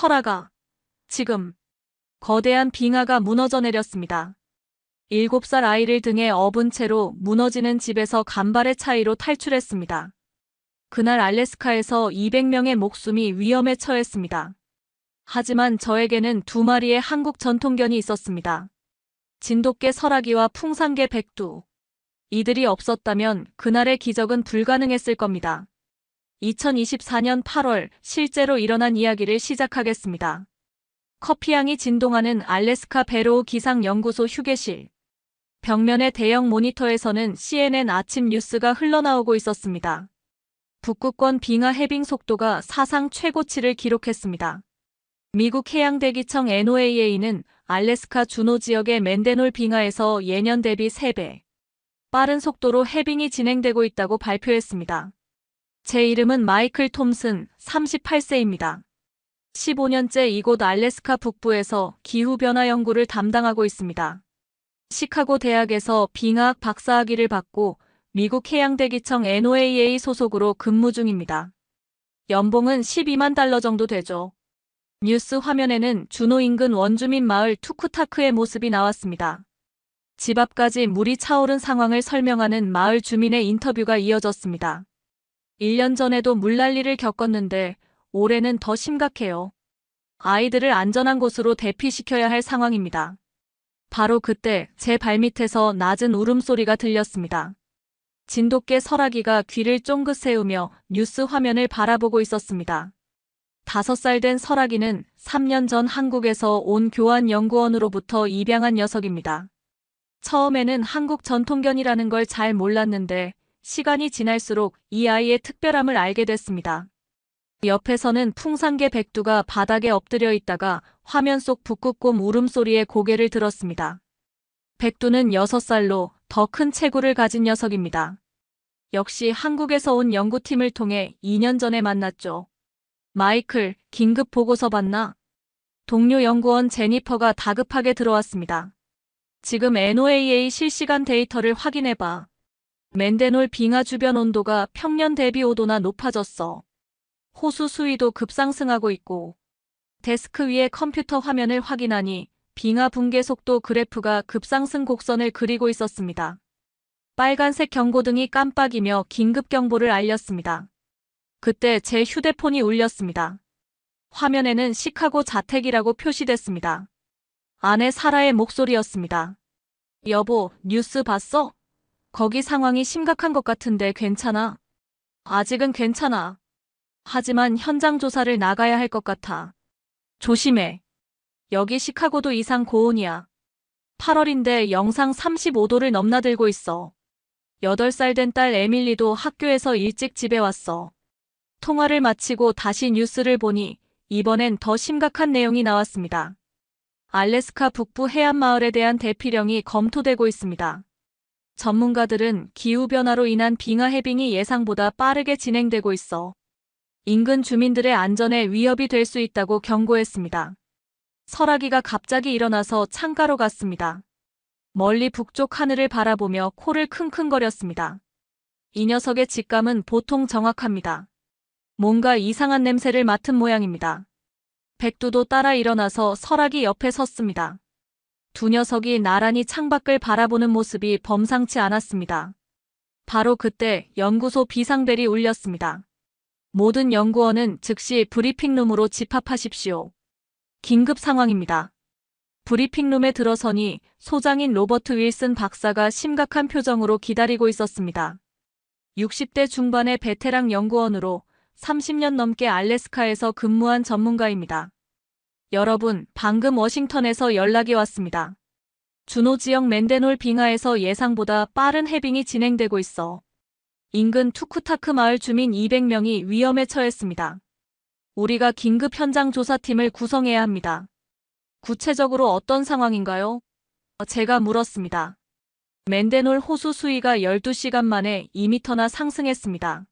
설아가 지금 거대한 빙하가 무너져 내렸습니다. 7살 아이를 등에 업은 채로 무너지는 집에서 간발의 차이로 탈출했습니다. 그날 알래스카에서 200명의 목숨이 위험에 처했습니다. 하지만 저에게는 2마리의 한국 전통견이 있었습니다. 진돗개 설아기와 풍산개 백두. 이들이 없었다면 그날의 기적은 불가능했을 겁니다. 2024년 8월 실제로 일어난 이야기를 시작하겠습니다. 커피향이 진동하는 알래스카 베로우 기상연구소 휴게실. 벽면의 대형 모니터에서는 CNN 아침 뉴스가 흘러나오고 있었습니다. 북극권 빙하 해빙 속도가 사상 최고치를 기록했습니다. 미국 해양대기청 NOAA는 알래스카 주노 지역의 맨데놀 빙하에서 예년 대비 3배 빠른 속도로 해빙이 진행되고 있다고 발표했습니다. 제 이름은 마이클 톰슨, 38세입니다. 15년째 이곳 알래스카 북부에서 기후변화 연구를 담당하고 있습니다. 시카고 대학에서 빙하학 박사학위를 받고 미국 해양대기청 NOAA 소속으로 근무 중입니다. 연봉은 $12만 정도 되죠. 뉴스 화면에는 주노 인근 원주민 마을 투쿠타크의 모습이 나왔습니다. 집 앞까지 물이 차오른 상황을 설명하는 마을 주민의 인터뷰가 이어졌습니다. 1년 전에도 물난리를 겪었는데 올해는 더 심각해요. 아이들을 안전한 곳으로 대피시켜야 할 상황입니다. 바로 그때 제 발밑에서 낮은 울음소리가 들렸습니다. 진돗개 설아기가 귀를 쫑긋 세우며 뉴스 화면을 바라보고 있었습니다. 5살 된 설아기는 3년 전 한국에서 온 교환연구원으로부터 입양한 녀석입니다. 처음에는 한국 전통견이라는 걸 잘 몰랐는데 시간이 지날수록 이 아이의 특별함을 알게 됐습니다. 옆에서는 풍산개 백두가 바닥에 엎드려 있다가 화면 속 북극곰 울음소리에 고개를 들었습니다. 백두는 6살로 더 큰 체구를 가진 녀석입니다. 역시 한국에서 온 연구팀을 통해 2년 전에 만났죠. 마이클, 긴급 보고서 받나? 동료 연구원 제니퍼가 다급하게 들어왔습니다. 지금 NOAA 실시간 데이터를 확인해봐. 맨데놀 빙하 주변 온도가 평년 대비 5도나 높아졌어. 호수 수위도 급상승하고 있고. 데스크 위의 컴퓨터 화면을 확인하니 빙하 붕괴 속도 그래프가 급상승 곡선을 그리고 있었습니다. 빨간색 경고등이 깜빡이며 긴급 경보를 알렸습니다. 그때 제 휴대폰이 울렸습니다. 화면에는 시카고 자택이라고 표시됐습니다. 아내 사라의 목소리였습니다. 여보, 뉴스 봤어? 거기 상황이 심각한 것 같은데 괜찮아? 아직은 괜찮아. 하지만 현장 조사를 나가야 할 것 같아. 조심해. 여기 시카고도 이상 고온이야. 8월인데 영상 35도를 넘나들고 있어. 8살 된 딸 에밀리도 학교에서 일찍 집에 왔어. 통화를 마치고 다시 뉴스를 보니 이번엔 더 심각한 내용이 나왔습니다. 알래스카 북부 해안마을에 대한 대피령이 검토되고 있습니다. 전문가들은 기후변화로 인한 빙하 해빙이 예상보다 빠르게 진행되고 있어 인근 주민들의 안전에 위협이 될 수 있다고 경고했습니다. 설아기가 갑자기 일어나서 창가로 갔습니다. 멀리 북쪽 하늘을 바라보며 코를 킁킁거렸습니다. 이 녀석의 직감은 보통 정확합니다. 뭔가 이상한 냄새를 맡은 모양입니다. 백두도 따라 일어나서 설아기 옆에 섰습니다. 두 녀석이 나란히 창밖을 바라보는 모습이 범상치 않았습니다. 바로 그때 연구소 비상벨이 울렸습니다. 모든 연구원은 즉시 브리핑룸으로 집합하십시오. 긴급 상황입니다. 브리핑룸에 들어서니 소장인 로버트 윌슨 박사가 심각한 표정으로 기다리고 있었습니다. 60대 중반의 베테랑 연구원으로 30년 넘게 알래스카에서 근무한 전문가입니다. 여러분, 방금 워싱턴에서 연락이 왔습니다. 주노 지역 맨데놀 빙하에서 예상보다 빠른 해빙이 진행되고 있어 인근 투쿠타크 마을 주민 200명이 위험에 처했습니다. 우리가 긴급 현장 조사팀을 구성해야 합니다. 구체적으로 어떤 상황인가요? 제가 물었습니다. 맨데놀 호수 수위가 12시간 만에 2m나 상승했습니다.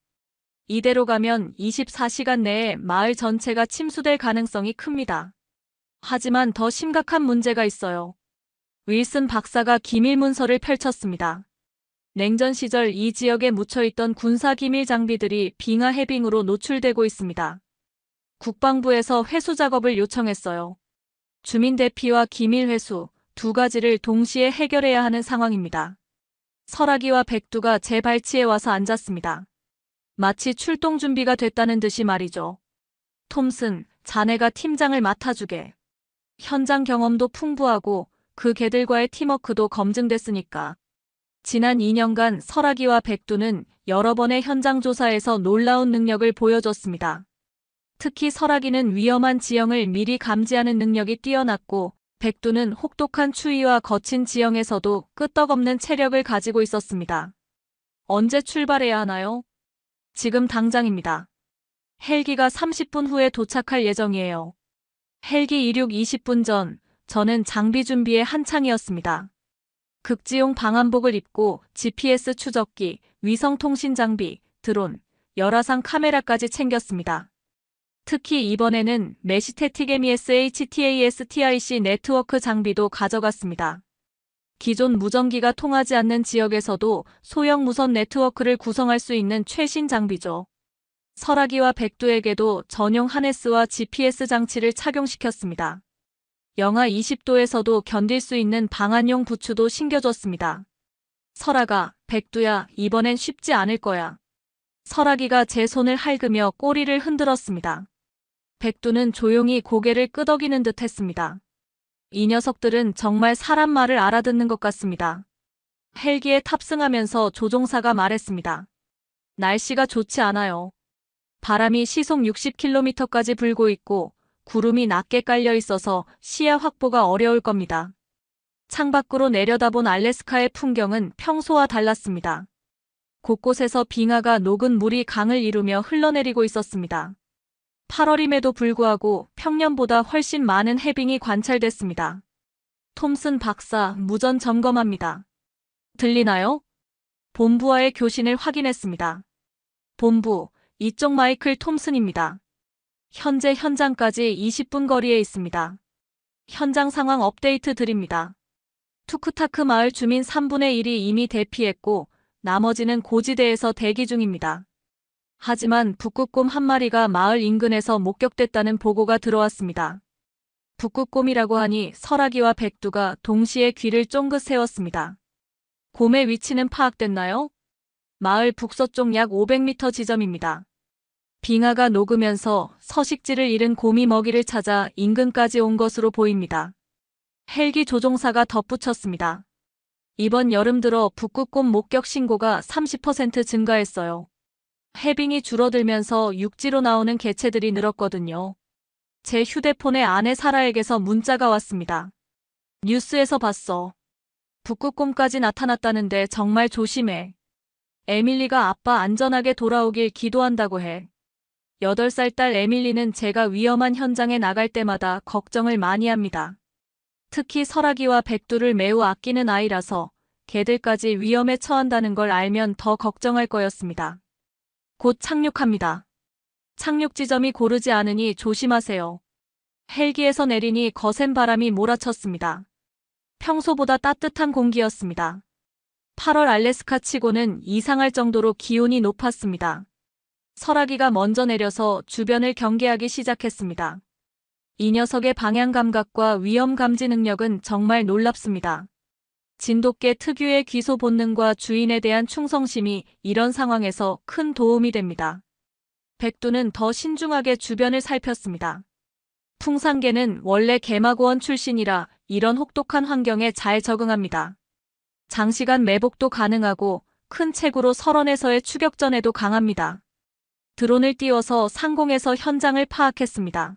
이대로 가면 24시간 내에 마을 전체가 침수될 가능성이 큽니다. 하지만 더 심각한 문제가 있어요. 윌슨 박사가 기밀 문서를 펼쳤습니다. 냉전 시절 이 지역에 묻혀있던 군사 기밀 장비들이 빙하 해빙으로 노출되고 있습니다. 국방부에서 회수 작업을 요청했어요. 주민 대피와 기밀 회수 두 가지를 동시에 해결해야 하는 상황입니다. 설아기와 백두가 제 발치에 와서 앉았습니다. 마치 출동 준비가 됐다는 듯이 말이죠. 톰슨, 자네가 팀장을 맡아주게. 현장 경험도 풍부하고 그 개들과의 팀워크도 검증됐으니까. 지난 2년간 설아기와 백두는 여러 번의 현장 조사에서 놀라운 능력을 보여줬습니다. 특히 설아기는 위험한 지형을 미리 감지하는 능력이 뛰어났고 백두는 혹독한 추위와 거친 지형에서도 끄떡없는 체력을 가지고 있었습니다. 언제 출발해야 하나요? 지금 당장입니다. 헬기가 30분 후에 도착할 예정이에요. 헬기 이륙 20분 전, 저는 장비 준비에 한창이었습니다. 극지용 방한복을 입고 GPS 추적기, 위성통신 장비, 드론, 열화상 카메라까지 챙겼습니다. 특히 이번에는 메시테틱 MES HTAS TIC 네트워크 장비도 가져갔습니다. 기존 무전기가 통하지 않는 지역에서도 소형 무선 네트워크를 구성할 수 있는 최신 장비죠. 설아기와 백두에게도 전용 하네스와 GPS 장치를 착용시켰습니다. 영하 20도에서도 견딜 수 있는 방한용 부츠도 신겨줬습니다. 설아가, 백두야, 이번엔 쉽지 않을 거야. 설아기가 제 손을 핥으며 꼬리를 흔들었습니다. 백두는 조용히 고개를 끄덕이는 듯 했습니다. 이 녀석들은 정말 사람 말을 알아듣는 것 같습니다. 헬기에 탑승하면서 조종사가 말했습니다. 날씨가 좋지 않아요. 바람이 시속 60km까지 불고 있고 구름이 낮게 깔려 있어서 시야 확보가 어려울 겁니다. 창밖으로 내려다본 알래스카의 풍경은 평소와 달랐습니다. 곳곳에서 빙하가 녹은 물이 강을 이루며 흘러내리고 있었습니다. 8월임에도 불구하고 평년보다 훨씬 많은 해빙이 관찰됐습니다. 톰슨 박사, 무전 점검합니다. 들리나요? 본부와의 교신을 확인했습니다. 본부, 이쪽 마이클 톰슨입니다. 현재 현장까지 20분 거리에 있습니다. 현장 상황 업데이트 드립니다. 투크타크 마을 주민 3분의 1이 이미 대피했고 나머지는 고지대에서 대기 중입니다. 하지만 북극곰 한 마리가 마을 인근에서 목격됐다는 보고가 들어왔습니다. 북극곰이라고 하니 설아기와 백두가 동시에 귀를 쫑긋 세웠습니다. 곰의 위치는 파악됐나요? 마을 북서쪽 약 500m 지점입니다. 빙하가 녹으면서 서식지를 잃은 곰이 먹이를 찾아 인근까지 온 것으로 보입니다. 헬기 조종사가 덧붙였습니다. 이번 여름 들어 북극곰 목격 신고가 30% 증가했어요. 해빙이 줄어들면서 육지로 나오는 개체들이 늘었거든요. 제 휴대폰에 아내 사라에게서 문자가 왔습니다. 뉴스에서 봤어. 북극곰까지 나타났다는데 정말 조심해. 에밀리가 아빠 안전하게 돌아오길 기도한다고 해. 8살 딸 에밀리는 제가 위험한 현장에 나갈 때마다 걱정을 많이 합니다. 특히 설아기와 백두를 매우 아끼는 아이라서 개들까지 위험에 처한다는 걸 알면 더 걱정할 거였습니다. 곧 착륙합니다. 착륙 지점이 고르지 않으니 조심하세요. 헬기에서 내리니 거센 바람이 몰아쳤습니다. 평소보다 따뜻한 공기였습니다. 8월 알래스카 치고는 이상할 정도로 기온이 높았습니다. 설아기가 먼저 내려서 주변을 경계하기 시작했습니다. 이 녀석의 방향 감각과 위험 감지 능력은 정말 놀랍습니다. 진돗개 특유의 귀소 본능과 주인에 대한 충성심이 이런 상황에서 큰 도움이 됩니다. 백두는 더 신중하게 주변을 살폈습니다. 풍산개는 원래 개마고원 출신이라 이런 혹독한 환경에 잘 적응합니다. 장시간 매복도 가능하고 큰 체구로 설원에서의 추격전에도 강합니다. 드론을 띄워서 상공에서 현장을 파악했습니다.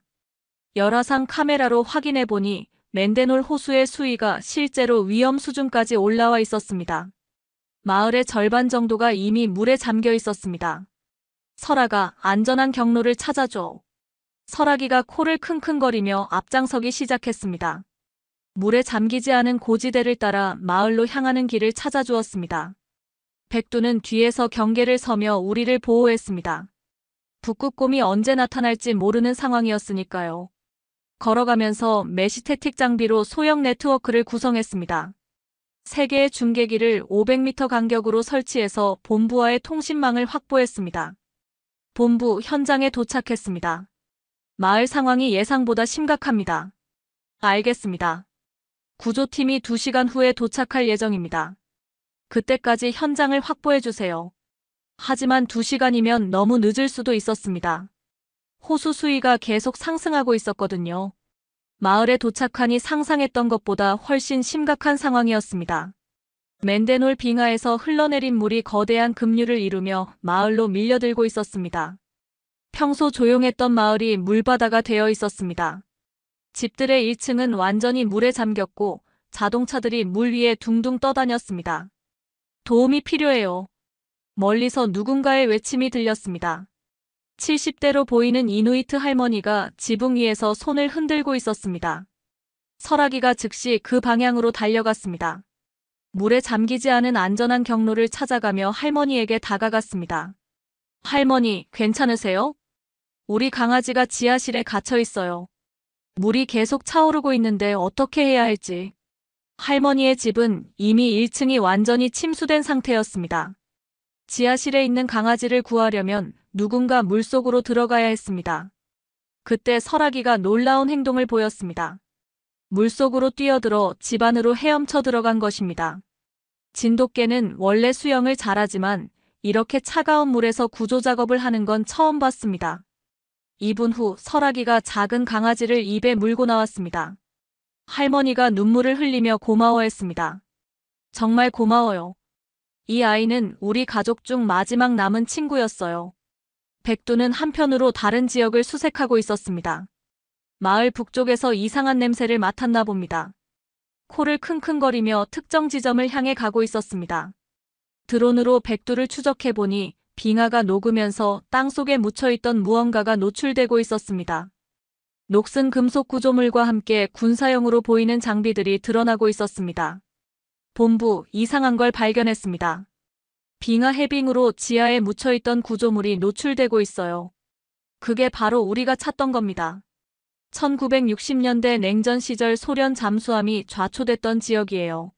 열화상 카메라로 확인해보니 맨데놀 호수의 수위가 실제로 위험 수준까지 올라와 있었습니다. 마을의 절반 정도가 이미 물에 잠겨 있었습니다. 설아가 안전한 경로를 찾아줘. 설아기가 코를 킁킁거리며 앞장서기 시작했습니다. 물에 잠기지 않은 고지대를 따라 마을로 향하는 길을 찾아주었습니다. 백두는 뒤에서 경계를 서며 우리를 보호했습니다. 북극곰이 언제 나타날지 모르는 상황이었으니까요. 걸어가면서 메시테틱 장비로 소형 네트워크를 구성했습니다. 3개의 중계기를 500m 간격으로 설치해서 본부와의 통신망을 확보했습니다. 본부 현장에 도착했습니다. 마을 상황이 예상보다 심각합니다. 알겠습니다. 구조팀이 2시간 후에 도착할 예정입니다. 그때까지 현장을 확보해 주세요. 하지만 2시간이면 너무 늦을 수도 있었습니다. 호수 수위가 계속 상승하고 있었거든요. 마을에 도착하니 상상했던 것보다 훨씬 심각한 상황이었습니다. 맨데놀 빙하에서 흘러내린 물이 거대한 급류를 이루며 마을로 밀려들고 있었습니다. 평소 조용했던 마을이 물바다가 되어 있었습니다. 집들의 1층은 완전히 물에 잠겼고 자동차들이 물 위에 둥둥 떠다녔습니다. 도움이 필요해요. 멀리서 누군가의 외침이 들렸습니다. 70대로 보이는 이누이트 할머니가 지붕 위에서 손을 흔들고 있었습니다. 설아기가 즉시 그 방향으로 달려갔습니다. 물에 잠기지 않은 안전한 경로를 찾아가며 할머니에게 다가갔습니다. 할머니, 괜찮으세요? 우리 강아지가 지하실에 갇혀 있어요. 물이 계속 차오르고 있는데 어떻게 해야 할지. 할머니의 집은 이미 1층이 완전히 침수된 상태였습니다. 지하실에 있는 강아지를 구하려면 누군가 물속으로 들어가야 했습니다. 그때 설아기가 놀라운 행동을 보였습니다. 물속으로 뛰어들어 집 안으로 헤엄쳐 들어간 것입니다. 진돗개는 원래 수영을 잘하지만 이렇게 차가운 물에서 구조 작업을 하는 건 처음 봤습니다. 2분 후 설아기가 작은 강아지를 입에 물고 나왔습니다. 할머니가 눈물을 흘리며 고마워했습니다. 정말 고마워요. 이 아이는 우리 가족 중 마지막 남은 친구였어요. 백두는 한편으로 다른 지역을 수색하고 있었습니다. 마을 북쪽에서 이상한 냄새를 맡았나 봅니다. 코를 킁킁거리며 특정 지점을 향해 가고 있었습니다. 드론으로 백두를 추적해보니 빙하가 녹으면서 땅속에 묻혀있던 무언가가 노출되고 있었습니다. 녹슨 금속 구조물과 함께 군사용으로 보이는 장비들이 드러나고 있었습니다. 본부, 이상한 걸 발견했습니다. 빙하 해빙으로 지하에 묻혀있던 구조물이 노출되고 있어요. 그게 바로 우리가 찾던 겁니다. 1960년대 냉전 시절 소련 잠수함이 좌초됐던 지역이에요.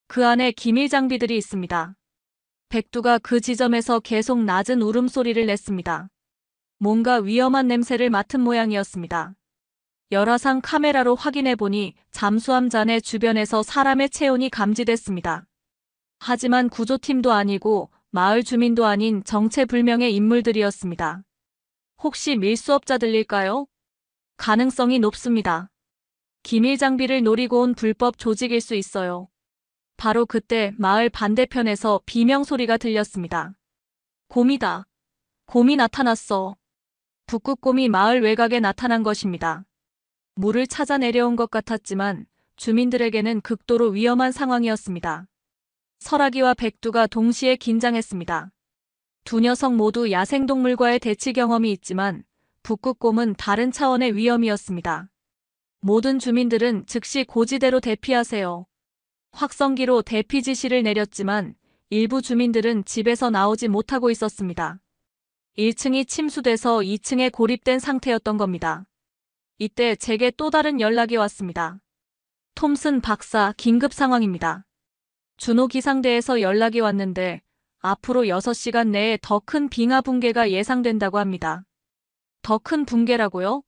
그 안에 기밀 장비들이 있습니다. 백두가 그 지점에서 계속 낮은 울음소리를 냈습니다. 뭔가 위험한 냄새를 맡은 모양이었습니다. 열화상 카메라로 확인해보니 잠수함 잔해 주변에서 사람의 체온이 감지됐습니다. 하지만 구조팀도 아니고 마을 주민도 아닌 정체불명의 인물들이었습니다. 혹시 밀수업자들일까요? 가능성이 높습니다. 기밀 장비를 노리고 온 불법 조직일 수 있어요. 바로 그때 마을 반대편에서 비명 소리가 들렸습니다. 곰이다. 곰이 나타났어. 북극곰이 마을 외곽에 나타난 것입니다. 물을 찾아 내려온 것 같았지만 주민들에게는 극도로 위험한 상황이었습니다. 설아기와 백두가 동시에 긴장했습니다. 두 녀석 모두 야생동물과의 대치 경험이 있지만 북극곰은 다른 차원의 위험이었습니다. 모든 주민들은 즉시 고지대로 대피하세요. 확성기로 대피 지시를 내렸지만 일부 주민들은 집에서 나오지 못하고 있었습니다. 1층이 침수돼서 2층에 고립된 상태였던 겁니다. 이때 제게 또 다른 연락이 왔습니다. 톰슨 박사, 긴급 상황입니다. 준호 기상대에서 연락이 왔는데 앞으로 6시간 내에 더 큰 빙하 붕괴가 예상된다고 합니다. 더 큰 붕괴라고요?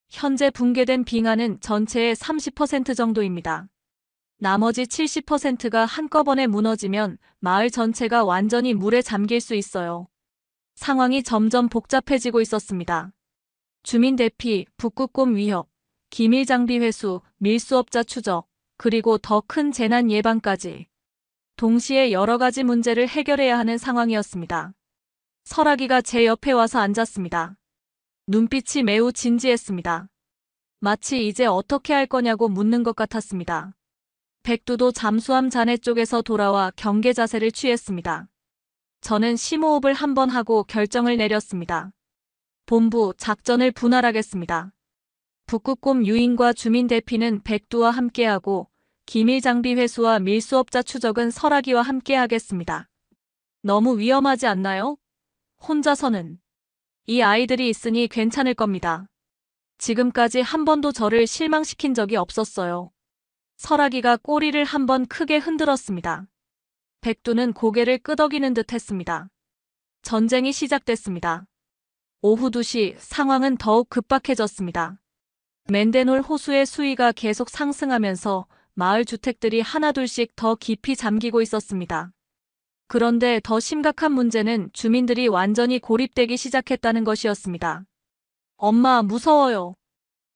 현재 붕괴된 빙하는 전체의 30% 정도입니다. 나머지 70%가 한꺼번에 무너지면 마을 전체가 완전히 물에 잠길 수 있어요. 상황이 점점 복잡해지고 있었습니다. 주민 대피, 북극곰 위협, 기밀 장비 회수, 밀수업자 추적, 그리고 더 큰 재난 예방까지. 동시에 여러 가지 문제를 해결해야 하는 상황이었습니다. 설아기가 제 옆에 와서 앉았습니다. 눈빛이 매우 진지했습니다. 마치 이제 어떻게 할 거냐고 묻는 것 같았습니다. 백두도 잠수함 잔해 쪽에서 돌아와 경계 자세를 취했습니다. 저는 심호흡을 한번 하고 결정을 내렸습니다. 본부, 작전을 분할하겠습니다. 북극곰 유인과 주민 대피는 백두와 함께하고 기밀 장비 회수와 밀수업자 추적은 설아기와 함께하겠습니다. 너무 위험하지 않나요? 혼자서는. 이 아이들이 있으니 괜찮을 겁니다. 지금까지 한 번도 저를 실망시킨 적이 없었어요. 설아기가 꼬리를 한번 크게 흔들었습니다. 백두는 고개를 끄덕이는 듯 했습니다. 전쟁이 시작됐습니다. 오후 2시 상황은 더욱 급박해졌습니다. 맨데놀 호수의 수위가 계속 상승하면서 마을 주택들이 하나둘씩 더 깊이 잠기고 있었습니다. 그런데 더 심각한 문제는 주민들이 완전히 고립되기 시작했다는 것이었습니다. 엄마, 무서워요.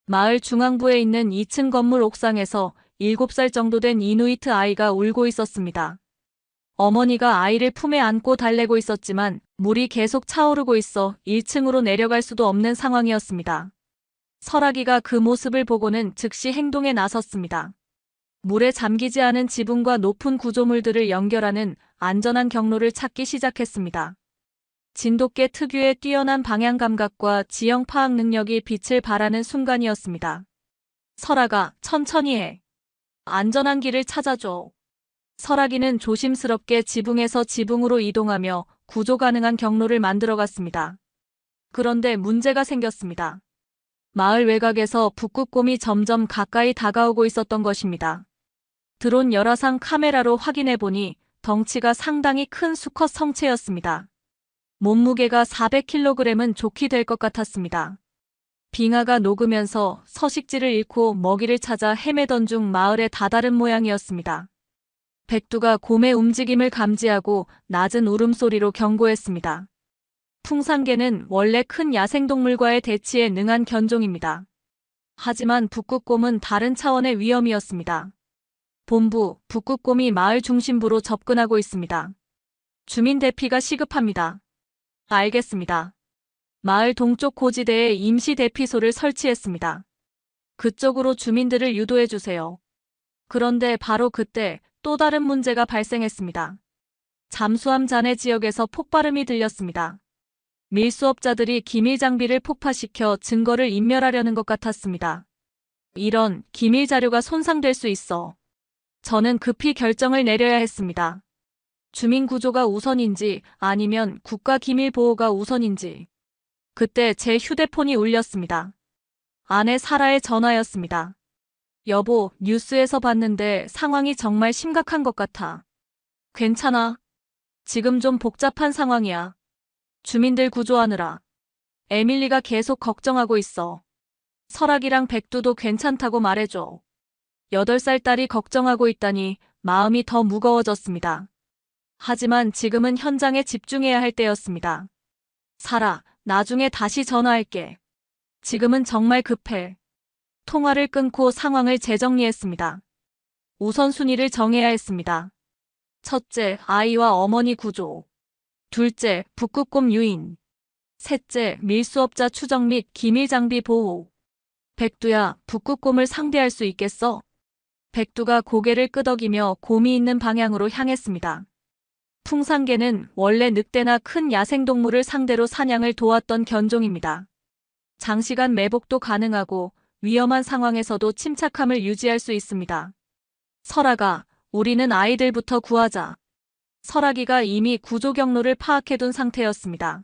마을 중앙부에 있는 2층 건물 옥상에서 7살 정도 된 이누이트 아이가 울고 있었습니다. 어머니가 아이를 품에 안고 달래고 있었지만 물이 계속 차오르고 있어 1층으로 내려갈 수도 없는 상황이었습니다. 설아기가 그 모습을 보고는 즉시 행동에 나섰습니다. 물에 잠기지 않은 지붕과 높은 구조물들을 연결하는 안전한 경로를 찾기 시작했습니다. 진돗개 특유의 뛰어난 방향 감각과 지형 파악 능력이 빛을 발하는 순간이었습니다. 설아가, 천천히 해. 안전한 길을 찾아줘. 설아기는 조심스럽게 지붕에서 지붕으로 이동하며 구조 가능한 경로를 만들어갔습니다. 그런데 문제가 생겼습니다. 마을 외곽에서 북극곰이 점점 가까이 다가오고 있었던 것입니다. 드론 열화상 카메라로 확인해보니 덩치가 상당히 큰 수컷 성체였습니다. 몸무게가 400kg은 좋게 될 것 같았습니다. 빙하가 녹으면서 서식지를 잃고 먹이를 찾아 헤매던 중 마을에 다다른 모양이었습니다. 백두가 곰의 움직임을 감지하고 낮은 울음소리로 경고했습니다. 풍산개는 원래 큰 야생동물과의 대치에 능한 견종입니다. 하지만 북극곰은 다른 차원의 위험이었습니다. 본부, 북극곰이 마을 중심부로 접근하고 있습니다. 주민 대피가 시급합니다. 알겠습니다. 마을 동쪽 고지대에 임시 대피소를 설치했습니다. 그쪽으로 주민들을 유도해주세요. 그런데 바로 그때 또 다른 문제가 발생했습니다. 잠수함 잔해 지역에서 폭발음이 들렸습니다. 밀수업자들이 기밀 장비를 폭파시켜 증거를 인멸하려는 것 같았습니다. 이런 기밀 자료가 손상될 수 있어. 저는 급히 결정을 내려야 했습니다. 주민 구조가 우선인지 아니면 국가 기밀 보호가 우선인지. 그때 제 휴대폰이 울렸습니다. 아내 사라의 전화였습니다. 여보, 뉴스에서 봤는데 상황이 정말 심각한 것 같아. 괜찮아. 지금 좀 복잡한 상황이야. 주민들 구조하느라. 에밀리가 계속 걱정하고 있어. 설악이랑 백두도 괜찮다고 말해줘. 8살 딸이 걱정하고 있다니 마음이 더 무거워졌습니다. 하지만 지금은 현장에 집중해야 할 때였습니다. 사라, 나중에 다시 전화할게. 지금은 정말 급해. 통화를 끊고 상황을 재정리했습니다. 우선순위를 정해야 했습니다. 첫째, 아이와 어머니 구조. 둘째, 북극곰 유인. 셋째, 밀수업자 추적 및 기밀 장비 보호. 백두야, 북극곰을 상대할 수 있겠어? 백두가 고개를 끄덕이며 곰이 있는 방향으로 향했습니다. 풍산개는 원래 늑대나 큰 야생동물을 상대로 사냥을 도왔던 견종입니다. 장시간 매복도 가능하고 위험한 상황에서도 침착함을 유지할 수 있습니다. 설아가, 우리는 아이들부터 구하자. 설아기가 이미 구조 경로를 파악해둔 상태였습니다.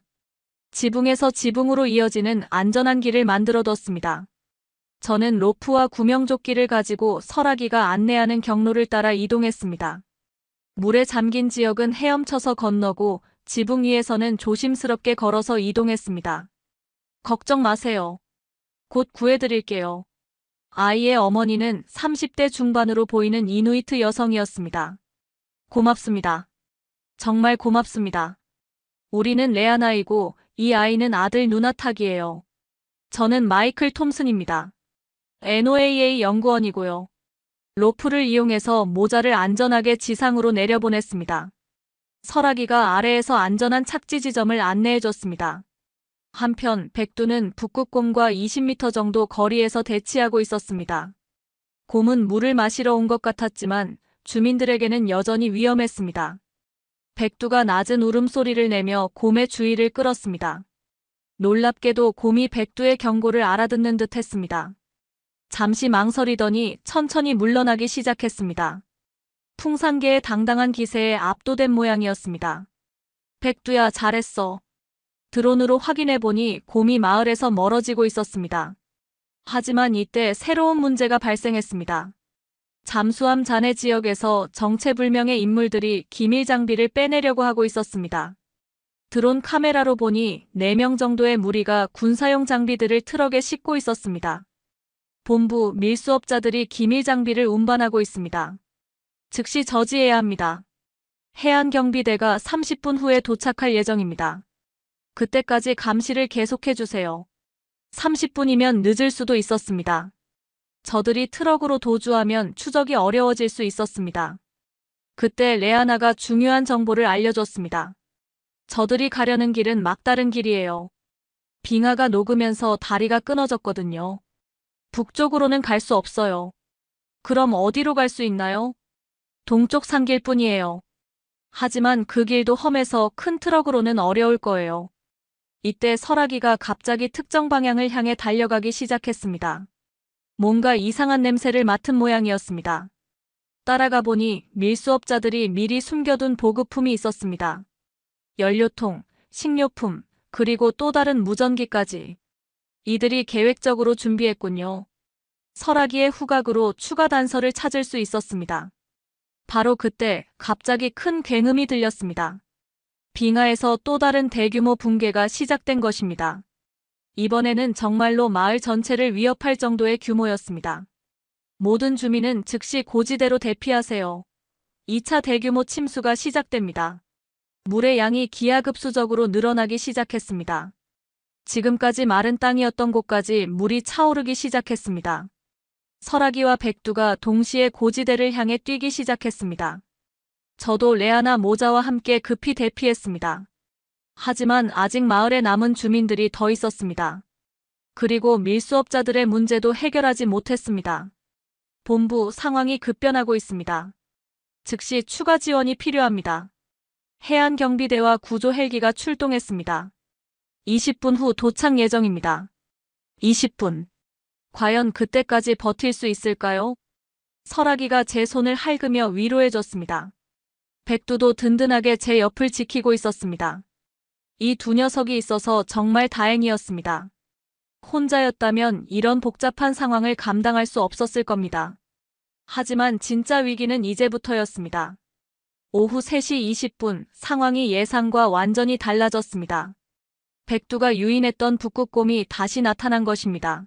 지붕에서 지붕으로 이어지는 안전한 길을 만들어뒀습니다. 저는 로프와 구명조끼를 가지고 설아기가 안내하는 경로를 따라 이동했습니다. 물에 잠긴 지역은 헤엄쳐서 건너고 지붕 위에서는 조심스럽게 걸어서 이동했습니다. 걱정 마세요. 곧 구해드릴게요. 아이의 어머니는 30대 중반으로 보이는 이누이트 여성이었습니다. 고맙습니다. 정말 고맙습니다. 우리는 레아나이고 이 아이는 아들 누나탁이에요. 저는 마이클 톰슨입니다. NOAA 연구원이고요. 로프를 이용해서 모자를 안전하게 지상으로 내려보냈습니다. 설아기가 아래에서 안전한 착지 지점을 안내해줬습니다. 한편 백두는 북극곰과 20m 정도 거리에서 대치하고 있었습니다. 곰은 물을 마시러 온 것 같았지만 주민들에게는 여전히 위험했습니다. 백두가 낮은 울음소리를 내며 곰의 주의를 끌었습니다. 놀랍게도 곰이 백두의 경고를 알아듣는 듯 했습니다. 잠시 망설이더니 천천히 물러나기 시작했습니다. 풍산개의 당당한 기세에 압도된 모양이었습니다. 백두야, 잘했어. 드론으로 확인해보니 곰이 마을에서 멀어지고 있었습니다. 하지만 이때 새로운 문제가 발생했습니다. 잠수함 잔해 지역에서 정체불명의 인물들이 기밀 장비를 빼내려고 하고 있었습니다. 드론 카메라로 보니 4명 정도의 무리가 군사용 장비들을 트럭에 싣고 있었습니다. 본부 밀수업자들이 기밀 장비를 운반하고 있습니다. 즉시 저지해야 합니다. 해안경비대가 30분 후에 도착할 예정입니다. 그때까지 감시를 계속해주세요. 30분이면 늦을 수도 있었습니다. 저들이 트럭으로 도주하면 추적이 어려워질 수 있었습니다. 그때 레아나가 중요한 정보를 알려줬습니다. 저들이 가려는 길은 막다른 길이에요. 빙하가 녹으면서 다리가 끊어졌거든요. 북쪽으로는 갈 수 없어요. 그럼 어디로 갈 수 있나요? 동쪽 산길뿐이에요. 하지만 그 길도 험해서 큰 트럭으로는 어려울 거예요. 이때 설아기가 갑자기 특정 방향을 향해 달려가기 시작했습니다. 뭔가 이상한 냄새를 맡은 모양이었습니다. 따라가 보니 밀수업자들이 미리 숨겨둔 보급품이 있었습니다. 연료통, 식료품, 그리고 또 다른 무전기까지. 이들이 계획적으로 준비했군요. 설아기의 후각으로 추가 단서를 찾을 수 있었습니다. 바로 그때 갑자기 큰 굉음이 들렸습니다. 빙하에서 또 다른 대규모 붕괴가 시작된 것입니다. 이번에는 정말로 마을 전체를 위협할 정도의 규모였습니다. 모든 주민은 즉시 고지대로 대피하세요. 2차 대규모 침수가 시작됩니다. 물의 양이 기하급수적으로 늘어나기 시작했습니다. 지금까지 마른 땅이었던 곳까지 물이 차오르기 시작했습니다. 설아기와 백두가 동시에 고지대를 향해 뛰기 시작했습니다. 저도 레아나 모자와 함께 급히 대피했습니다. 하지만 아직 마을에 남은 주민들이 더 있었습니다. 그리고 밀수업자들의 문제도 해결하지 못했습니다. 본부 상황이 급변하고 있습니다. 즉시 추가 지원이 필요합니다. 해안경비대와 구조 헬기가 출동했습니다. 20분 후 도착 예정입니다. 20분. 과연 그때까지 버틸 수 있을까요? 설아기가 제 손을 할그며 위로해줬습니다. 백두도 든든하게 제 옆을 지키고 있었습니다. 이 두 녀석이 있어서 정말 다행이었습니다. 혼자였다면 이런 복잡한 상황을 감당할 수 없었을 겁니다. 하지만 진짜 위기는 이제부터였습니다. 오후 3시 20분 상황이 예상과 완전히 달라졌습니다. 백두가 유인했던 북극곰이 다시 나타난 것입니다.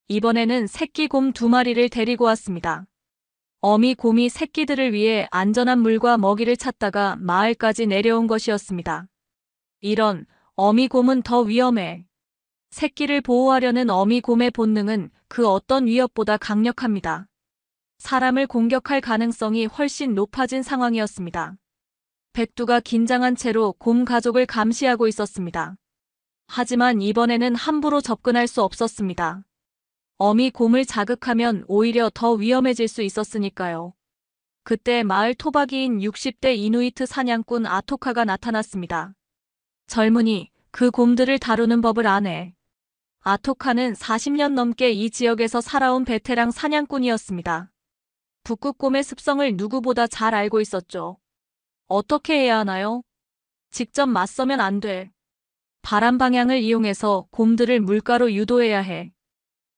이번에는 새끼 곰 2마리를 데리고 왔습니다. 어미 곰이 새끼들을 위해 안전한 물과 먹이를 찾다가 마을까지 내려온 것이었습니다. 이런, 어미 곰은 더 위험해. 새끼를 보호하려는 어미 곰의 본능은 그 어떤 위협보다 강력합니다. 사람을 공격할 가능성이 훨씬 높아진 상황이었습니다. 백두가 긴장한 채로 곰 가족을 감시하고 있었습니다. 하지만 이번에는 함부로 접근할 수 없었습니다. 어미 곰을 자극하면 오히려 더 위험해질 수 있었으니까요. 그때 마을 토박이인 60대 이누이트 사냥꾼 아토카가 나타났습니다. 젊은이, 그 곰들을 다루는 법을 아네. 아토카는 40년 넘게 이 지역에서 살아온 베테랑 사냥꾼이었습니다. 북극곰의 습성을 누구보다 잘 알고 있었죠. 어떻게 해야 하나요? 직접 맞서면 안 돼. 바람 방향을 이용해서 곰들을 물가로 유도해야 해.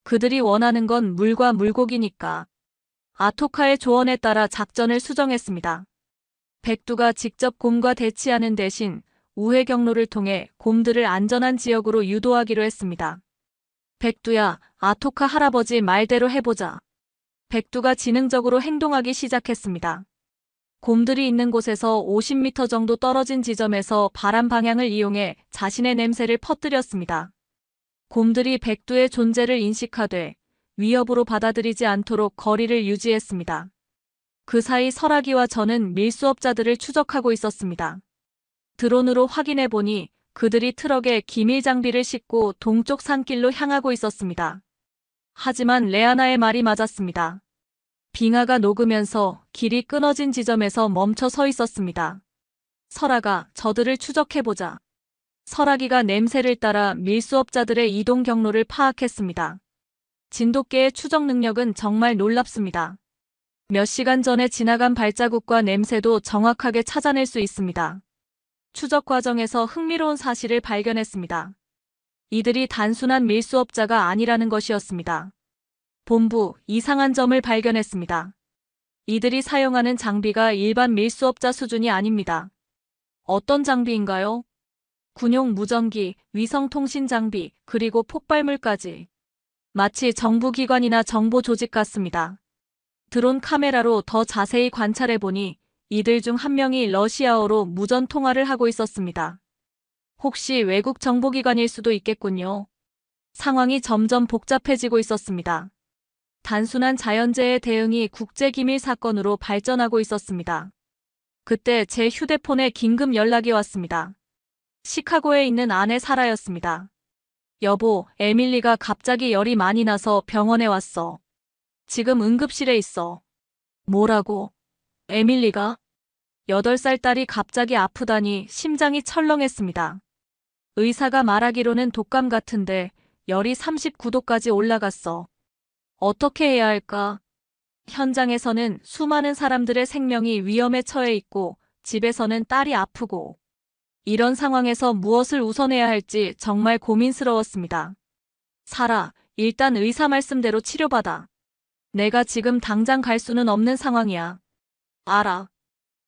그들이 원하는 건 물과 물고기니까. 아토카의 조언에 따라 작전을 수정했습니다. 백두가 직접 곰과 대치하는 대신 우회 경로를 통해 곰들을 안전한 지역으로 유도하기로 했습니다. 백두야, 아토카 할아버지 말대로 해보자. 백두가 지능적으로 행동하기 시작했습니다. 곰들이 있는 곳에서 50m 정도 떨어진 지점에서 바람 방향을 이용해 자신의 냄새를 퍼뜨렸습니다. 곰들이 백두의 존재를 인식하되 위협으로 받아들이지 않도록 거리를 유지했습니다. 그 사이 설아기와 저는 밀수업자들을 추적하고 있었습니다. 드론으로 확인해 보니 그들이 트럭에 기밀 장비를 싣고 동쪽 산길로 향하고 있었습니다. 하지만 레아나의 말이 맞았습니다. 빙하가 녹으면서 길이 끊어진 지점에서 멈춰 서 있었습니다. 설아가, 저들을 추적해보자. 설아기가 냄새를 따라 밀수업자들의 이동 경로를 파악했습니다. 진돗개의 추적 능력은 정말 놀랍습니다. 몇 시간 전에 지나간 발자국과 냄새도 정확하게 찾아낼 수 있습니다. 추적 과정에서 흥미로운 사실을 발견했습니다. 이들이 단순한 밀수업자가 아니라는 것이었습니다. 본부, 이상한 점을 발견했습니다. 이들이 사용하는 장비가 일반 밀수업자 수준이 아닙니다. 어떤 장비인가요? 군용 무전기, 위성통신 장비, 그리고 폭발물까지. 마치 정부기관이나 정보 조직 같습니다. 드론 카메라로 더 자세히 관찰해보니 이들 중 한 명이 러시아어로 무전 통화를 하고 있었습니다. 혹시 외국 정보기관일 수도 있겠군요. 상황이 점점 복잡해지고 있었습니다. 단순한 자연재해 대응이 국제기밀 사건으로 발전하고 있었습니다. 그때 제 휴대폰에 긴급 연락이 왔습니다. 시카고에 있는 아내 사라였습니다. 여보, 에밀리가 갑자기 열이 많이 나서 병원에 왔어. 지금 응급실에 있어. 뭐라고? 에밀리가? 8살 딸이 갑자기 아프다니 심장이 철렁했습니다. 의사가 말하기로는 독감 같은데 열이 39도까지 올라갔어. 어떻게 해야 할까? 현장에서는 수많은 사람들의 생명이 위험에 처해 있고 집에서는 딸이 아프고 이런 상황에서 무엇을 우선해야 할지 정말 고민스러웠습니다. 사라, 일단 의사 말씀대로 치료받아. 내가 지금 당장 갈 수는 없는 상황이야. 알아.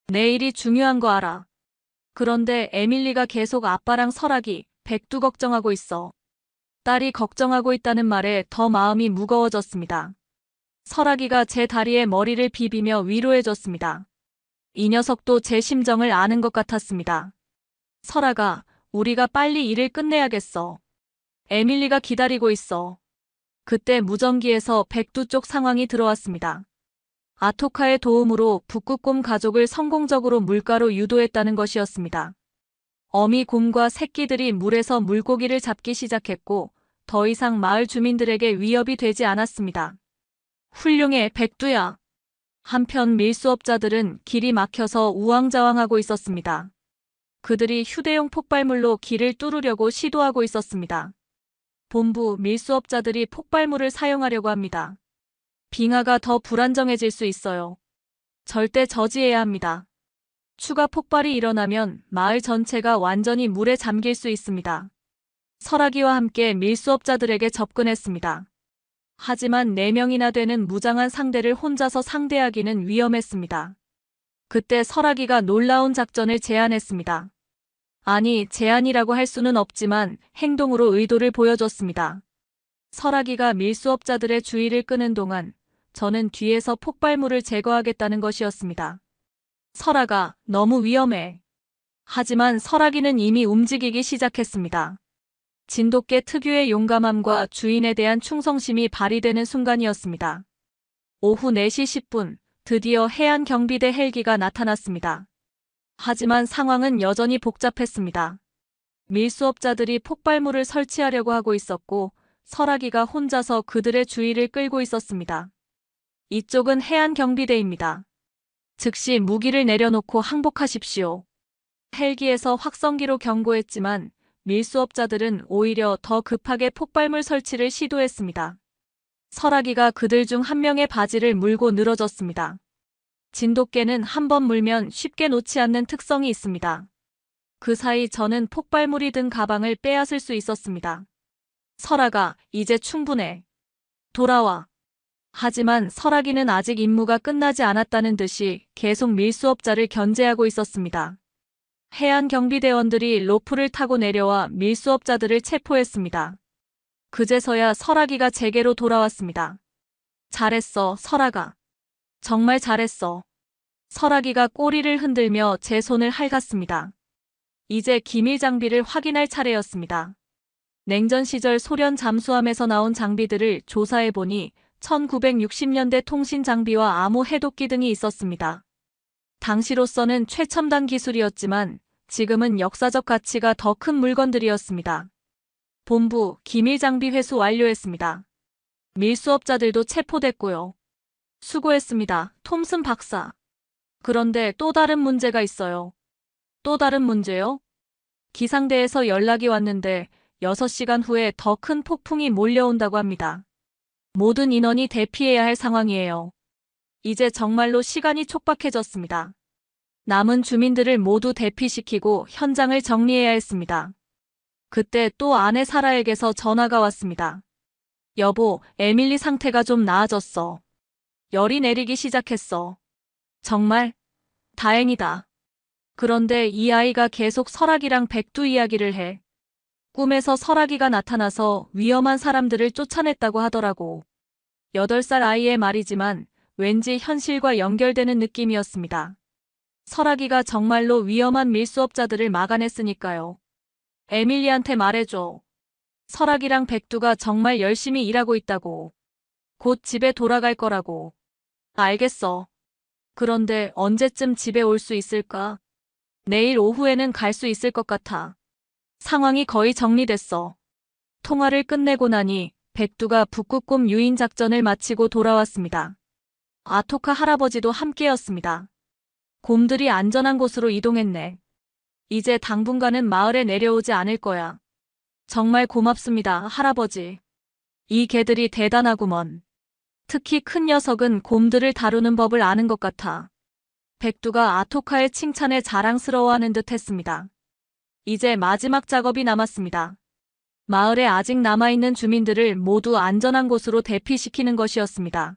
내일이 중요한 거 알아. 그런데 에밀리가 계속 아빠랑 설아기, 백두 걱정하고 있어. 딸이 걱정하고 있다는 말에 더 마음이 무거워졌습니다. 설아기가 제 다리에 머리를 비비며 위로해줬습니다. 이 녀석도 제 심정을 아는 것 같았습니다. 설아가, 우리가 빨리 일을 끝내야겠어. 에밀리가 기다리고 있어. 그때 무전기에서 백두 쪽 상황이 들어왔습니다. 아토카의 도움으로 북극곰 가족을 성공적으로 물가로 유도했다는 것이었습니다. 어미 곰과 새끼들이 물에서 물고기를 잡기 시작했고 더 이상 마을 주민들에게 위협이 되지 않았습니다. 훌륭해, 백두야. 한편 밀수업자들은 길이 막혀서 우왕좌왕하고 있었습니다. 그들이 휴대용 폭발물로 길을 뚫으려고 시도하고 있었습니다. 본부 밀수업자들이 폭발물을 사용하려고 합니다. 빙하가 더 불안정해질 수 있어요. 절대 저지해야 합니다. 추가 폭발이 일어나면 마을 전체가 완전히 물에 잠길 수 있습니다. 설아기와 함께 밀수업자들에게 접근했습니다. 하지만 4명이나 되는 무장한 상대를 혼자서 상대하기는 위험했습니다. 그때 설아기가 놀라운 작전을 제안했습니다. 아니, 제안이라고 할 수는 없지만 행동으로 의도를 보여줬습니다. 설아기가 밀수업자들의 주의를 끄는 동안 저는 뒤에서 폭발물을 제거하겠다는 것이었습니다. 설아가, 너무 위험해. 하지만 설아기는 이미 움직이기 시작했습니다. 진돗개 특유의 용감함과 주인에 대한 충성심이 발휘되는 순간이었습니다. 오후 4시 10분, 드디어 해안경비대 헬기가 나타났습니다. 하지만 상황은 여전히 복잡했습니다. 밀수업자들이 폭발물을 설치하려고 하고 있었고 설아기가 혼자서 그들의 주의를 끌고 있었습니다. 이쪽은 해안경비대입니다. 즉시 무기를 내려놓고 항복하십시오. 헬기에서 확성기로 경고했지만 밀수업자들은 오히려 더 급하게 폭발물 설치를 시도했습니다. 설아기가 그들 중 한 명의 바지를 물고 늘어졌습니다. 진돗개는 한 번 물면 쉽게 놓지 않는 특성이 있습니다. 그 사이 저는 폭발물이 든 가방을 빼앗을 수 있었습니다. 설아가, 이제 충분해. 돌아와. 하지만 설아기는 아직 임무가 끝나지 않았다는 듯이 계속 밀수업자를 견제하고 있었습니다. 해안경비대원들이 로프를 타고 내려와 밀수업자들을 체포했습니다. 그제서야 설아기가 제게로 돌아왔습니다. 잘했어, 설아가. 정말 잘했어. 설아기가 꼬리를 흔들며 제 손을 핥았습니다. 이제 기밀 장비를 확인할 차례였습니다. 냉전 시절 소련 잠수함에서 나온 장비들을 조사해보니 1960년대 통신 장비와 암호 해독기 등이 있었습니다. 당시로서는 최첨단 기술이었지만 지금은 역사적 가치가 더 큰 물건들이었습니다. 본부, 기밀 장비 회수 완료했습니다. 밀수업자들도 체포됐고요. 수고했습니다, 톰슨 박사. 그런데 또 다른 문제가 있어요. 또 다른 문제요? 기상대에서 연락이 왔는데 6시간 후에 더 큰 폭풍이 몰려온다고 합니다. 모든 인원이 대피해야 할 상황이에요. 이제 정말로 시간이 촉박해졌습니다. 남은 주민들을 모두 대피시키고 현장을 정리해야 했습니다. 그때 또 아내 사라에게서 전화가 왔습니다. 여보, 에밀리 상태가 좀 나아졌어. 열이 내리기 시작했어. 정말? 다행이다. 그런데 이 아이가 계속 설악이랑 백두 이야기를 해. 꿈에서 설악이가 나타나서 위험한 사람들을 쫓아냈다고 하더라고. 8살 아이의 말이지만 왠지 현실과 연결되는 느낌이었습니다. 설악이가 정말로 위험한 밀수업자들을 막아냈으니까요. 에밀리한테 말해줘. 설악이랑 백두가 정말 열심히 일하고 있다고. 곧 집에 돌아갈 거라고. 알겠어. 그런데 언제쯤 집에 올 수 있을까? 내일 오후에는 갈 수 있을 것 같아. 상황이 거의 정리됐어. 통화를 끝내고 나니 백두가 북극곰 유인 작전을 마치고 돌아왔습니다. 아토카 할아버지도 함께였습니다. 곰들이 안전한 곳으로 이동했네. 이제 당분간은 마을에 내려오지 않을 거야. 정말 고맙습니다, 할아버지. 이 개들이 대단하구먼. 특히 큰 녀석은 곰들을 다루는 법을 아는 것 같아. 백두가 아토카의 칭찬에 자랑스러워하는 듯 했습니다. 이제 마지막 작업이 남았습니다. 마을에 아직 남아있는 주민들을 모두 안전한 곳으로 대피시키는 것이었습니다.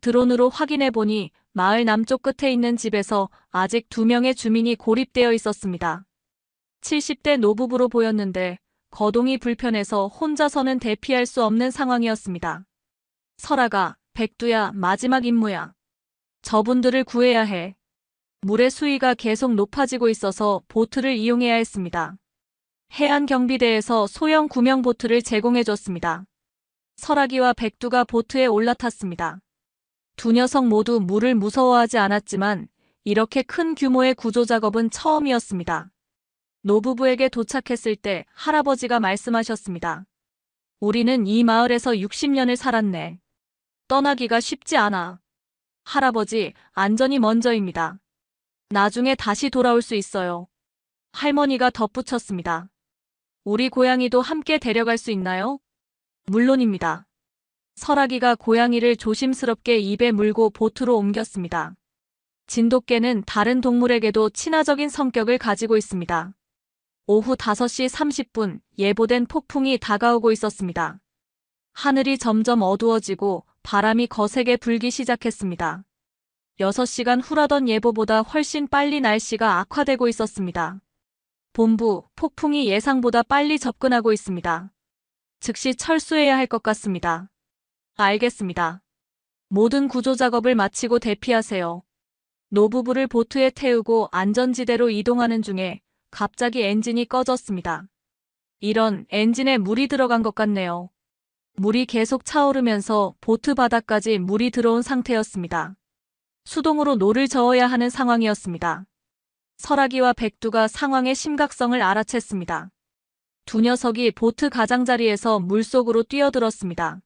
드론으로 확인해보니 마을 남쪽 끝에 있는 집에서 아직 2명의 주민이 고립되어 있었습니다. 70대 노부부로 보였는데 거동이 불편해서 혼자서는 대피할 수 없는 상황이었습니다. 설아가, 백두야, 마지막 임무야. 저분들을 구해야 해. 물의 수위가 계속 높아지고 있어서 보트를 이용해야 했습니다. 해안경비대에서 소형 구명 보트를 제공해줬습니다. 설아기와 백두가 보트에 올라탔습니다. 두 녀석 모두 물을 무서워하지 않았지만 이렇게 큰 규모의 구조 작업은 처음이었습니다. 노부부에게 도착했을 때 할아버지가 말씀하셨습니다. 우리는 이 마을에서 60년을 살았네. 떠나기가 쉽지 않아. 할아버지, 안전이 먼저입니다. 나중에 다시 돌아올 수 있어요. 할머니가 덧붙였습니다. 우리 고양이도 함께 데려갈 수 있나요? 물론입니다. 설아기가 고양이를 조심스럽게 입에 물고 보트로 옮겼습니다. 진돗개는 다른 동물에게도 친화적인 성격을 가지고 있습니다. 오후 5시 30분 예보된 폭풍이 다가오고 있었습니다. 하늘이 점점 어두워지고 바람이 거세게 불기 시작했습니다. 6시간 후라던 예보보다 훨씬 빨리 날씨가 악화되고 있었습니다. 본부, 폭풍이 예상보다 빨리 접근하고 있습니다. 즉시 철수해야 할 것 같습니다. 알겠습니다. 모든 구조 작업을 마치고 대피하세요. 노부부를 보트에 태우고 안전지대로 이동하는 중에 갑자기 엔진이 꺼졌습니다. 이런, 엔진에 물이 들어간 것 같네요. 물이 계속 차오르면서 보트 바닥까지 물이 들어온 상태였습니다. 수동으로 노를 저어야 하는 상황이었습니다. 설아기와 백두가 상황의 심각성을 알아챘습니다. 두 녀석이 보트 가장자리에서 물속으로 뛰어들었습니다.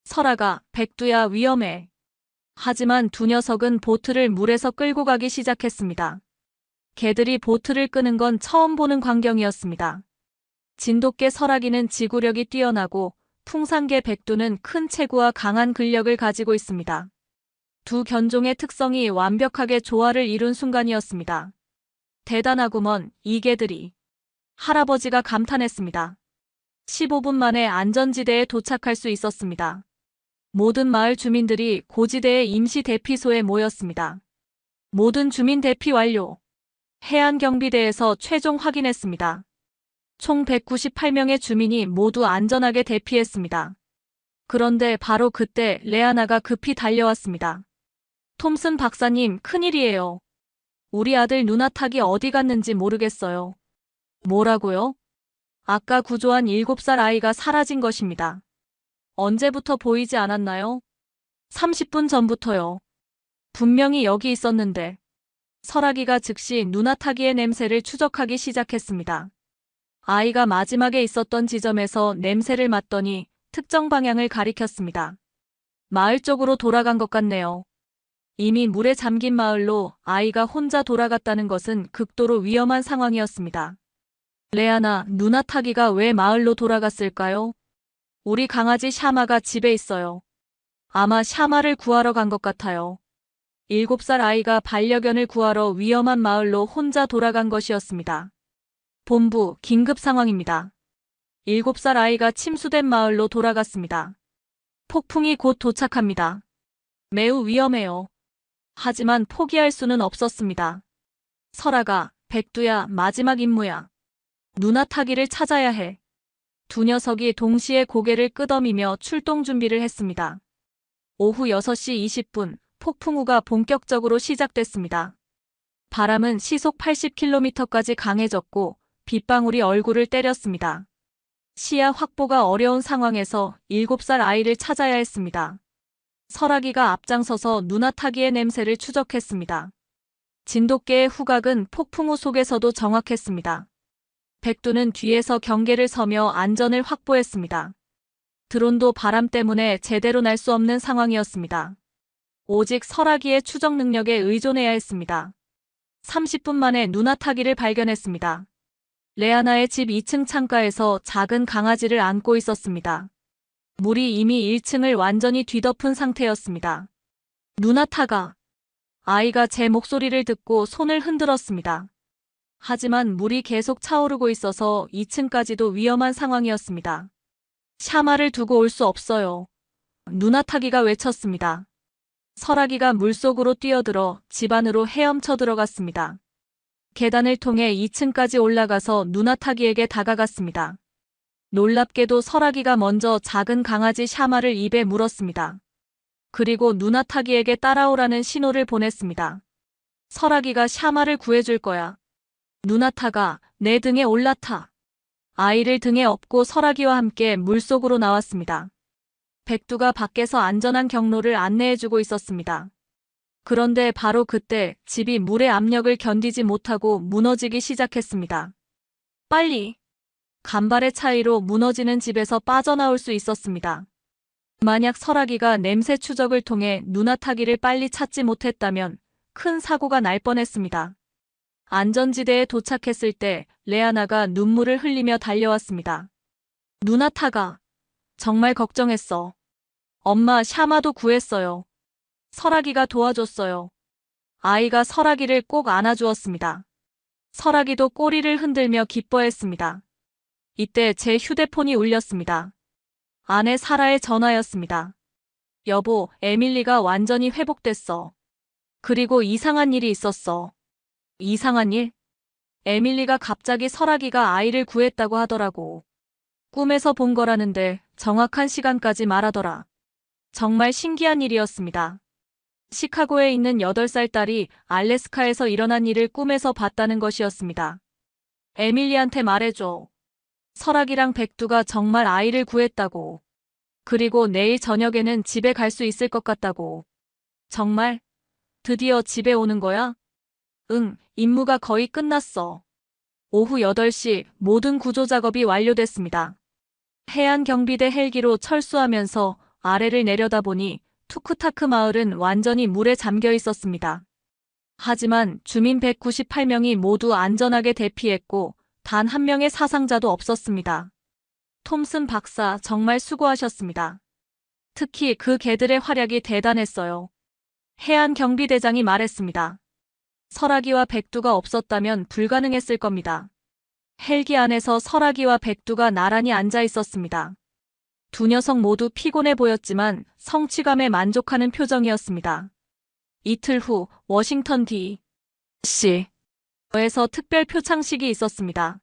설아가, 백두야, 위험해. 하지만 두 녀석은 보트를 물에서 끌고 가기 시작했습니다. 개들이 보트를 끄는 건 처음 보는 광경이었습니다. 진돗개 설아기는 지구력이 뛰어나고 풍산개 백두는 큰 체구와 강한 근력을 가지고 있습니다. 두 견종의 특성이 완벽하게 조화를 이룬 순간이었습니다. 대단하구먼, 이 개들이. 할아버지가 감탄했습니다. 15분 만에 안전지대에 도착할 수 있었습니다. 모든 마을 주민들이 고지대의 임시 대피소에 모였습니다. 모든 주민 대피 완료. 해안경비대에서 최종 확인했습니다. 총 198명의 주민이 모두 안전하게 대피했습니다. 그런데 바로 그때 레아나가 급히 달려왔습니다. 톰슨 박사님, 큰일이에요. 우리 아들 누나탁이 어디 갔는지 모르겠어요. 뭐라고요? 아까 구조한 7살 아이가 사라진 것입니다. 언제부터 보이지 않았나요? 30분 전부터요. 분명히 여기 있었는데. 설아기가 즉시 누나타기의 냄새를 추적하기 시작했습니다. 아이가 마지막에 있었던 지점에서 냄새를 맡더니 특정 방향을 가리켰습니다. 마을 쪽으로 돌아간 것 같네요. 이미 물에 잠긴 마을로 아이가 혼자 돌아갔다는 것은 극도로 위험한 상황이었습니다. 레아나, 누나타기가 왜 마을로 돌아갔을까요? 우리 강아지 샤마가 집에 있어요. 아마 샤마를 구하러 간 것 같아요. 7살 아이가 반려견을 구하러 위험한 마을로 혼자 돌아간 것이었습니다. 본부, 긴급 상황입니다. 7살 아이가 침수된 마을로 돌아갔습니다. 폭풍이 곧 도착합니다. 매우 위험해요. 하지만 포기할 수는 없었습니다. 설아가, 백두야, 마지막 임무야. 누나타기를 찾아야 해. 두 녀석이 동시에 고개를 끄덕이며 출동 준비를 했습니다. 오후 6시 20분, 폭풍우가 본격적으로 시작됐습니다. 바람은 시속 80km까지 강해졌고 빗방울이 얼굴을 때렸습니다. 시야 확보가 어려운 상황에서 7살 아이를 찾아야 했습니다. 설아기가 앞장서서 누나타기의 냄새를 추적했습니다. 진돗개의 후각은 폭풍우 속에서도 정확했습니다. 백두는 뒤에서 경계를 서며 안전을 확보했습니다. 드론도 바람 때문에 제대로 날 수 없는 상황이었습니다. 오직 설아기의 추적 능력에 의존해야 했습니다. 30분 만에 누나타기를 발견했습니다. 레아나의 집 2층 창가에서 작은 강아지를 안고 있었습니다. 물이 이미 1층을 완전히 뒤덮은 상태였습니다. 누나타가. 아이가 제 목소리를 듣고 손을 흔들었습니다. 하지만 물이 계속 차오르고 있어서 2층까지도 위험한 상황이었습니다. 샤마를 두고 올 수 없어요. 누나타기가 외쳤습니다. 설아기가 물속으로 뛰어들어 집 안으로 헤엄쳐 들어갔습니다. 계단을 통해 2층까지 올라가서 누나타기에게 다가갔습니다. 놀랍게도 설아기가 먼저 작은 강아지 샤마를 입에 물었습니다. 그리고 누나타기에게 따라오라는 신호를 보냈습니다. 설아기가 샤마를 구해줄 거야. 누나타가 내 등에 올라타. 아이를 등에 업고 설아기와 함께 물속으로 나왔습니다. 백두가 밖에서 안전한 경로를 안내해주고 있었습니다. 그런데 바로 그때 집이 물의 압력을 견디지 못하고 무너지기 시작했습니다. 빨리! 간발의 차이로 무너지는 집에서 빠져나올 수 있었습니다. 만약 설아기가 냄새 추적을 통해 누나타기를 빨리 찾지 못했다면 큰 사고가 날 뻔했습니다. 안전지대에 도착했을 때 레아나가 눈물을 흘리며 달려왔습니다. 누나타가. 정말 걱정했어. 엄마 샤마도 구했어요. 설아기가 도와줬어요. 아이가 설아기를 꼭 안아주었습니다. 설아기도 꼬리를 흔들며 기뻐했습니다. 이때 제 휴대폰이 울렸습니다. 아내 사라의 전화였습니다. 여보, 에밀리가 완전히 회복됐어. 그리고 이상한 일이 있었어. 이상한 일? 에밀리가 갑자기 설아기가 아이를 구했다고 하더라고. 꿈에서 본 거라는데 정확한 시간까지 말하더라. 정말 신기한 일이었습니다. 시카고에 있는 8살 딸이 알래스카에서 일어난 일을 꿈에서 봤다는 것이었습니다. 에밀리한테 말해줘. 설아기랑 백두가 정말 아이를 구했다고. 그리고 내일 저녁에는 집에 갈 수 있을 것 같다고. 정말? 드디어 집에 오는 거야? 응, 임무가 거의 끝났어. 오후 8시 모든 구조 작업이 완료됐습니다. 해안경비대 헬기로 철수하면서 아래를 내려다보니 투크타크 마을은 완전히 물에 잠겨 있었습니다. 하지만 주민 198명이 모두 안전하게 대피했고 단 한 명의 사상자도 없었습니다. 톰슨 박사 정말 수고하셨습니다. 특히 그 개들의 활약이 대단했어요. 해안경비대장이 말했습니다. 설아기와 백두가 없었다면 불가능했을 겁니다. 헬기 안에서 설아기와 백두가 나란히 앉아 있었습니다. 두 녀석 모두 피곤해 보였지만 성취감에 만족하는 표정이었습니다. 이틀 후 워싱턴 D.C.에서 특별 표창식이 있었습니다.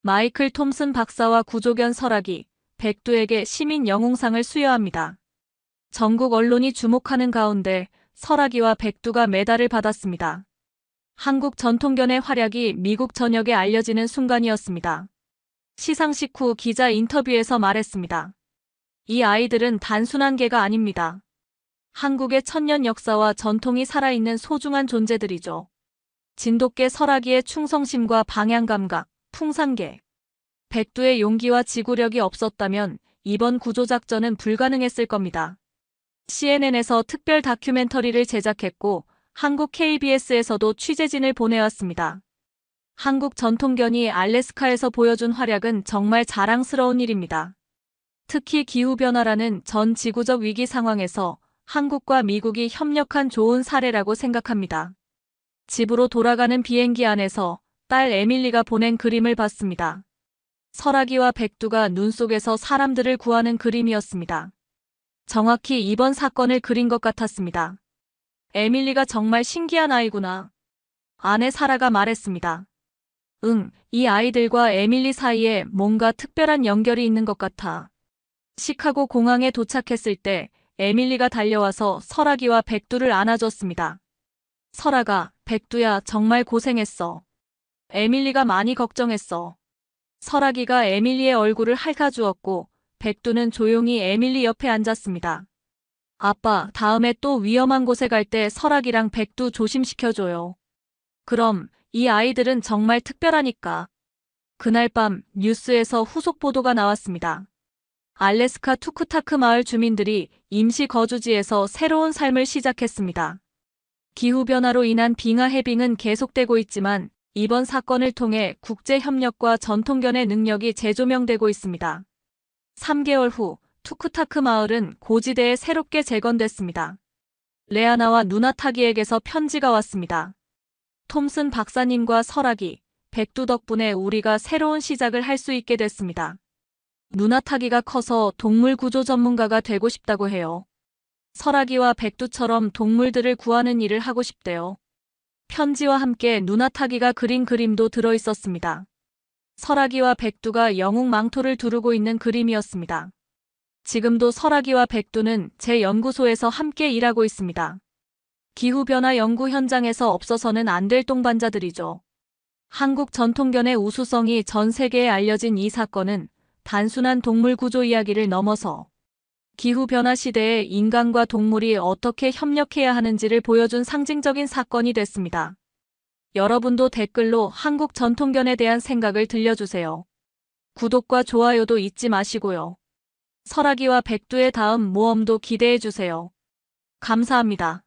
마이클 톰슨 박사와 구조견 설아기, 백두에게 시민 영웅상을 수여합니다. 전국 언론이 주목하는 가운데 설아기와 백두가 메달을 받았습니다. 한국 전통견의 활약이 미국 전역에 알려지는 순간이었습니다. 시상식 후 기자 인터뷰에서 말했습니다. 이 아이들은 단순한 개가 아닙니다. 한국의 천년 역사와 전통이 살아있는 소중한 존재들이죠. 진돗개 설아기의 충성심과 방향감각, 풍산개, 백두의 용기와 지구력이 없었다면 이번 구조작전은 불가능했을 겁니다. CNN에서 특별 다큐멘터리를 제작했고 한국 KBS에서도 취재진을 보내왔습니다. 한국 전통견이 알래스카에서 보여준 활약은 정말 자랑스러운 일입니다. 특히 기후변화라는 전 지구적 위기 상황에서 한국과 미국이 협력한 좋은 사례라고 생각합니다. 집으로 돌아가는 비행기 안에서 딸 에밀리가 보낸 그림을 봤습니다. 설아기와 백두가 눈 속에서 사람들을 구하는 그림이었습니다. 정확히 이번 사건을 그린 것 같았습니다. 에밀리가 정말 신기한 아이구나. 아내 사라가 말했습니다. 응, 이 아이들과 에밀리 사이에 뭔가 특별한 연결이 있는 것 같아. 시카고 공항에 도착했을 때 에밀리가 달려와서 설아기와 백두를 안아줬습니다. 설아가, 백두야, 정말 고생했어. 에밀리가 많이 걱정했어. 설아기가 에밀리의 얼굴을 핥아주었고, 백두는 조용히 에밀리 옆에 앉았습니다. 아빠, 다음에 또 위험한 곳에 갈 때 설아기랑 백두 조심시켜줘요. 그럼, 이 아이들은 정말 특별하니까. 그날 밤 뉴스에서 후속 보도가 나왔습니다. 알래스카 투쿠타크 마을 주민들이 임시 거주지에서 새로운 삶을 시작했습니다. 기후변화로 인한 빙하 해빙은 계속되고 있지만 이번 사건을 통해 국제협력과 전통견의 능력이 재조명되고 있습니다. 3개월 후 투쿠타크 마을은 고지대에 새롭게 재건됐습니다. 레아나와 누나타기에게서 편지가 왔습니다. 톰슨 박사님과 설아기, 백두 덕분에 우리가 새로운 시작을 할 수 있게 됐습니다. 누나타기가 커서 동물 구조 전문가가 되고 싶다고 해요. 설아기와 백두처럼 동물들을 구하는 일을 하고 싶대요. 편지와 함께 누나타기가 그린 그림도 들어 있었습니다. 설아기와 백두가 영웅 망토를 두르고 있는 그림이었습니다. 지금도 설아기와 백두는 제 연구소에서 함께 일하고 있습니다. 기후변화 연구 현장에서 없어서는 안 될 동반자들이죠. 한국 전통견의 우수성이 전 세계에 알려진 이 사건은 단순한 동물 구조 이야기를 넘어서 기후변화 시대에 인간과 동물이 어떻게 협력해야 하는지를 보여준 상징적인 사건이 됐습니다. 여러분도 댓글로 한국 전통견에 대한 생각을 들려주세요. 구독과 좋아요도 잊지 마시고요. 설아기와 백두의 다음 모험도 기대해주세요. 감사합니다.